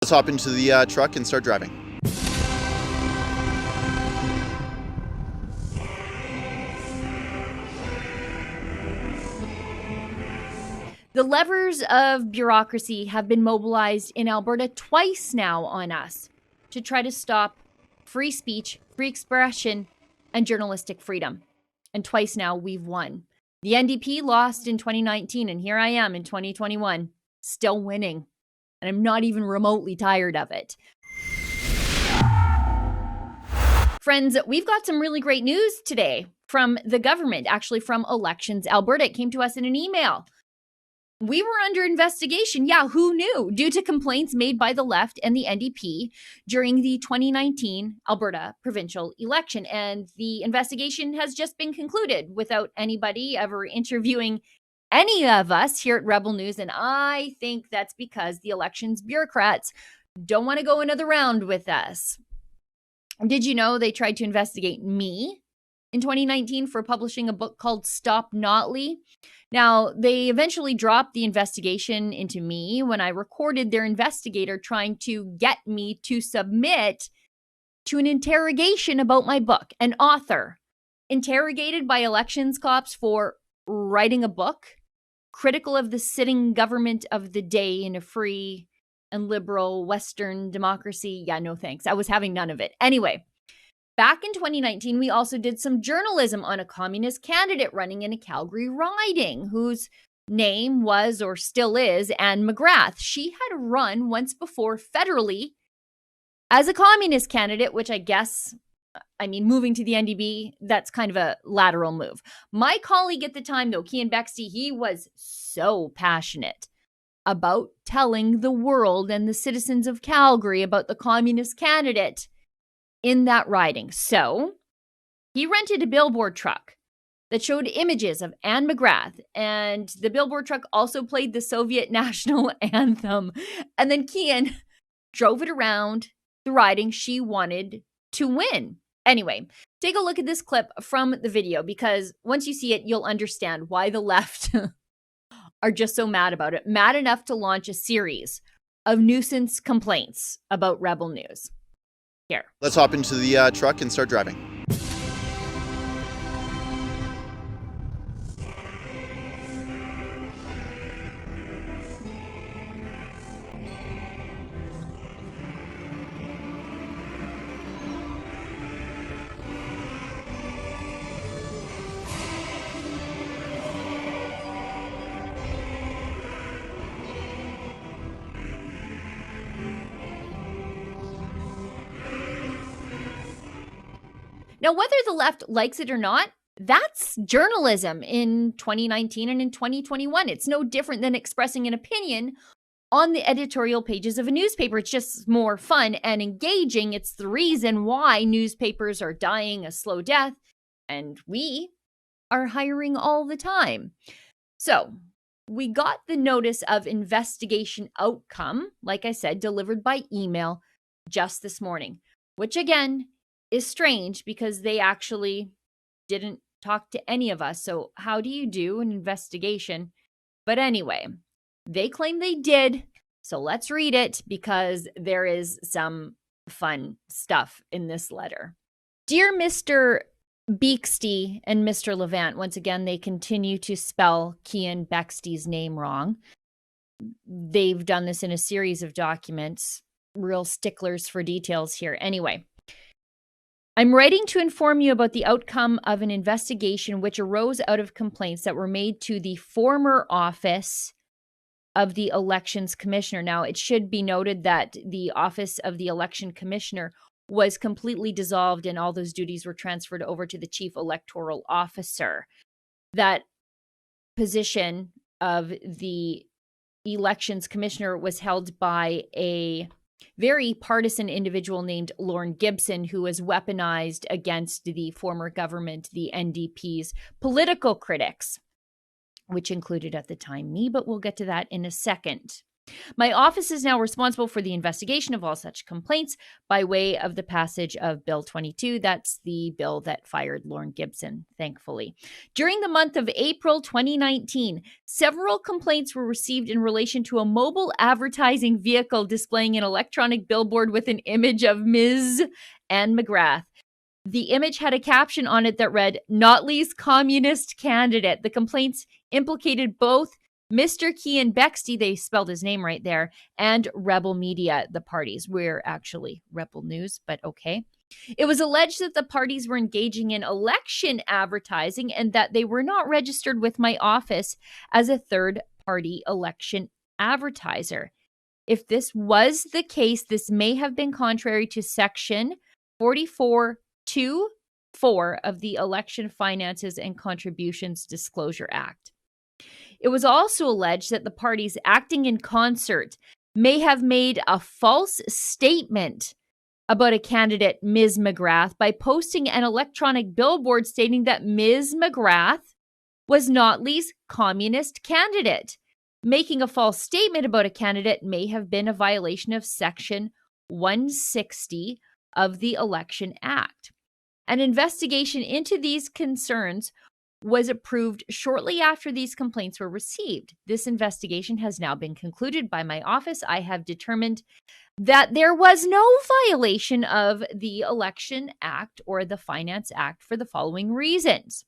Let's hop into the truck and start driving. The levers of bureaucracy have been mobilized in Alberta twice now on us to try to stop free speech, free expression, and journalistic freedom. And twice now we've won. The NDP lost in 2019, and here I am in 2021, still winning. And I'm not even remotely tired of it. Friends, we've got some really great news today from the government, actually from Elections Alberta. It came to us in an email. We were under investigation. Yeah, who knew? Due to complaints made by the left and the NDP during the 2019 Alberta provincial election. And the investigation has just been concluded without anybody ever interviewing any of us here at Rebel News. And I think that's because the elections bureaucrats don't want to go another round with us. Did you know they tried to investigate me in 2019 for publishing a book called Stop Notley? Now, they eventually dropped the investigation into me when I recorded their investigator trying to get me to submit to an interrogation about my book. An author interrogated by elections cops for writing a book critical of the sitting government of the day in a free and liberal Western democracy. Yeah, no thanks. I was having none of it. Anyway. Back in 2019, we also did some journalism on a communist candidate running in a Calgary riding whose name was or still is Anne McGrath. She had run once before federally as a communist candidate, which I guess, moving to the NDP, that's kind of a lateral move. My colleague at the time, though, Cian Bexty, he was so passionate about telling the world and the citizens of Calgary about the communist candidate in that riding. So he rented a billboard truck that showed images of Anne McGrath, and the billboard truck also played the Soviet national anthem. And then Cian drove it around the riding she wanted to win. Anyway, take a look at this clip from the video, because once you see it, you'll understand why the left are just so mad about it. Mad enough to launch a series of nuisance complaints about Rebel News. Here. Let's hop into the truck and start driving. Now, whether the left likes it or not, that's journalism in 2019 and in 2021. It's no different than expressing an opinion on the editorial pages of a newspaper. It's just more fun and engaging. It's the reason why newspapers are dying a slow death, and we are hiring all the time. So we got the notice of investigation outcome, like I said, delivered by email just this morning, which again is strange because they actually didn't talk to any of us. So how do you do an investigation? But anyway, they claim they did. So let's read it because there is some fun stuff in this letter. Dear Mr. Beaksty and Mr. Levant, once again, they continue to spell Cian Bexty's name wrong. They've done this in a series of documents, real sticklers for details here. Anyway, I'm writing to inform you about the outcome of an investigation which arose out of complaints that were made to the former office of the Elections Commissioner. Now, it should be noted that the office of the Election Commissioner was completely dissolved and all those duties were transferred over to the Chief Electoral Officer. That position of the Elections Commissioner was held by a very partisan individual named Lorne Gibson, who was weaponized against the former government, the NDP's political critics, which included at the time me, but we'll get to that in a second. My office is now responsible for the investigation of all such complaints by way of the passage of Bill 22. That's the bill that fired Lorne Gibson, thankfully. During the month of April 2019, several complaints were received in relation to a mobile advertising vehicle displaying an electronic billboard with an image of Ms. Anne McGrath. The image had a caption on it that read, "Notley's communist candidate." The complaints implicated both Mr. Cian Bexty, they spelled his name right there, and Rebel Media, the parties. We're actually Rebel News, but okay. It was alleged that the parties were engaging in election advertising and that they were not registered with my office as a third-party election advertiser. If this was the case, this may have been contrary to Section 44(2)(4) of the Election Finances and Contributions Disclosure Act. It was also alleged that the parties acting in concert may have made a false statement about a candidate, Ms. McGrath, by posting an electronic billboard stating that Ms. McGrath was Notley's communist candidate. Making a false statement about a candidate may have been a violation of Section 160 of the Election Act. An investigation into these concerns was approved shortly after these complaints were received. This investigation has now been concluded by my office. I have determined that there was no violation of the Election Act or the Finance Act for the following reasons.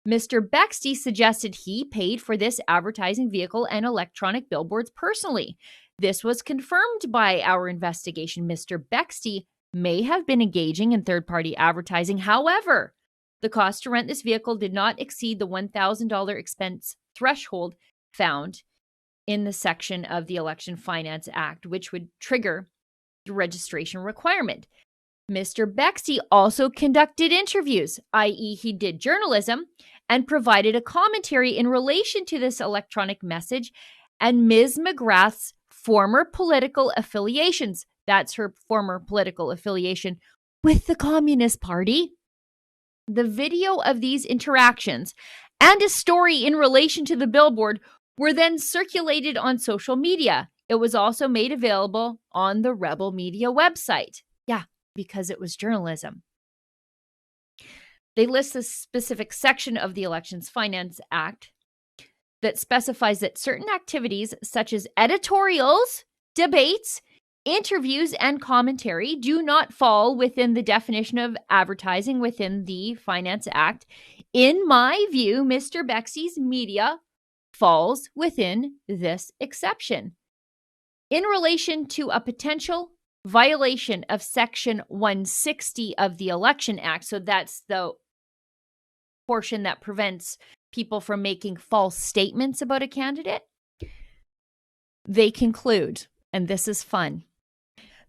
Mr. Bexty suggested he paid for this advertising vehicle and electronic billboards personally. This was confirmed by our investigation. Mr. Bexty may have been engaging in third-party advertising. However, the cost to rent this vehicle did not exceed the $1,000 expense threshold found in the section of the Election Finance Act, which would trigger the registration requirement. Mr. Bexty also conducted interviews, i.e. he did journalism, and provided a commentary in relation to this electronic message and Ms. McGrath's former political affiliations. That's her former political affiliation with the Communist Party. The video of these interactions and a story in relation to the billboard were then circulated on social media. It was also made available on the Rebel Media website. Yeah, because it was journalism. They list a specific section of the Elections Finance Act that specifies that certain activities such as editorials, debates, interviews, and commentary do not fall within the definition of advertising within the Finance Act. In my view, Mr. Bexty's media falls within this exception. In relation to a potential violation of Section 160 of the Election Act, so that's the portion that prevents people from making false statements about a candidate, they conclude, and this is fun,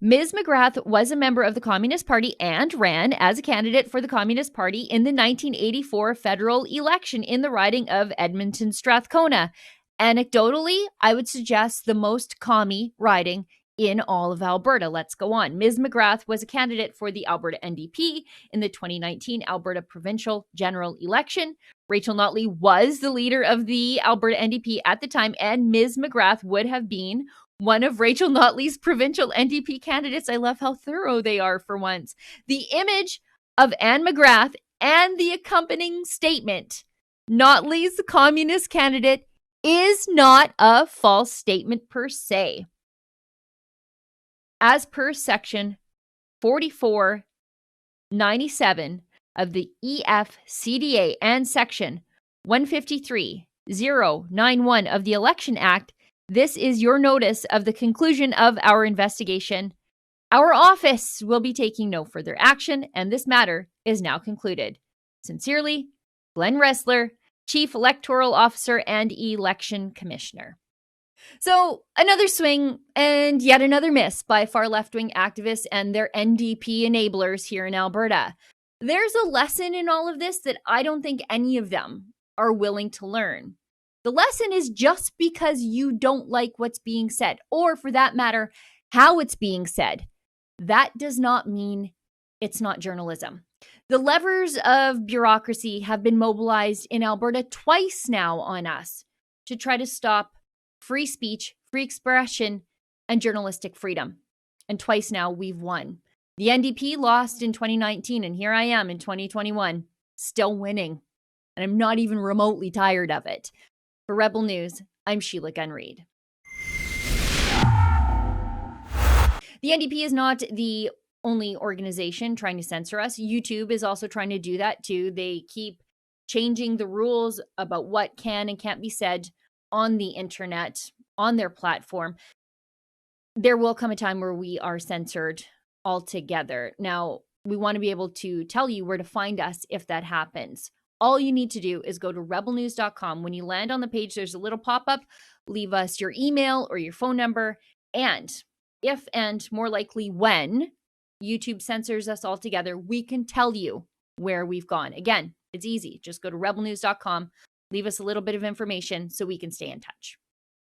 Ms. McGrath was a member of the Communist Party and ran as a candidate for the Communist Party in the 1984 federal election in the riding of Edmonton-Strathcona. Anecdotally, I would suggest the most commie riding in all of Alberta. Let's go on. Ms. McGrath was a candidate for the Alberta NDP in the 2019 Alberta provincial general election. Rachel Notley was the leader of the Alberta NDP at the time, and Ms. McGrath would have been one of Rachel Notley's provincial NDP candidates. I love how thorough they are for once. The image of Anne McGrath and the accompanying statement, Notley's communist candidate, is not a false statement per se. As per Section 4497 of the EFCDA and Section 153.091 of the Election Act, this is your notice of the conclusion of our investigation. Our office will be taking no further action, and this matter is now concluded. Sincerely, Glenn Ressler, Chief Electoral Officer and Election Commissioner. So, another swing and yet another miss by far left-wing activists and their NDP enablers here in Alberta. There's a lesson in all of this that I don't think any of them are willing to learn. The lesson is just because you don't like what's being said, or for that matter, how it's being said, that does not mean it's not journalism. The levers of bureaucracy have been mobilized in Alberta twice now on us to try to stop free speech, free expression, and journalistic freedom. And twice now, we've won. The NDP lost in 2019, and here I am in 2021, still winning. And I'm not even remotely tired of it. For Rebel News, I'm Sheila Gunn Reid. The NDP is not the only organization trying to censor us. YouTube is also trying to do that too. They keep changing the rules about what can and can't be said on the internet, on their platform. There will come a time where we are censored altogether. Now, we want to be able to tell you where to find us if that happens. All you need to do is go to rebelnews.com. When you land on the page, there's a little pop-up. Leave us your email or your phone number. And if and more likely when YouTube censors us altogether, we can tell you where we've gone. Again, it's easy. Just go to rebelnews.com. Leave us a little bit of information so we can stay in touch.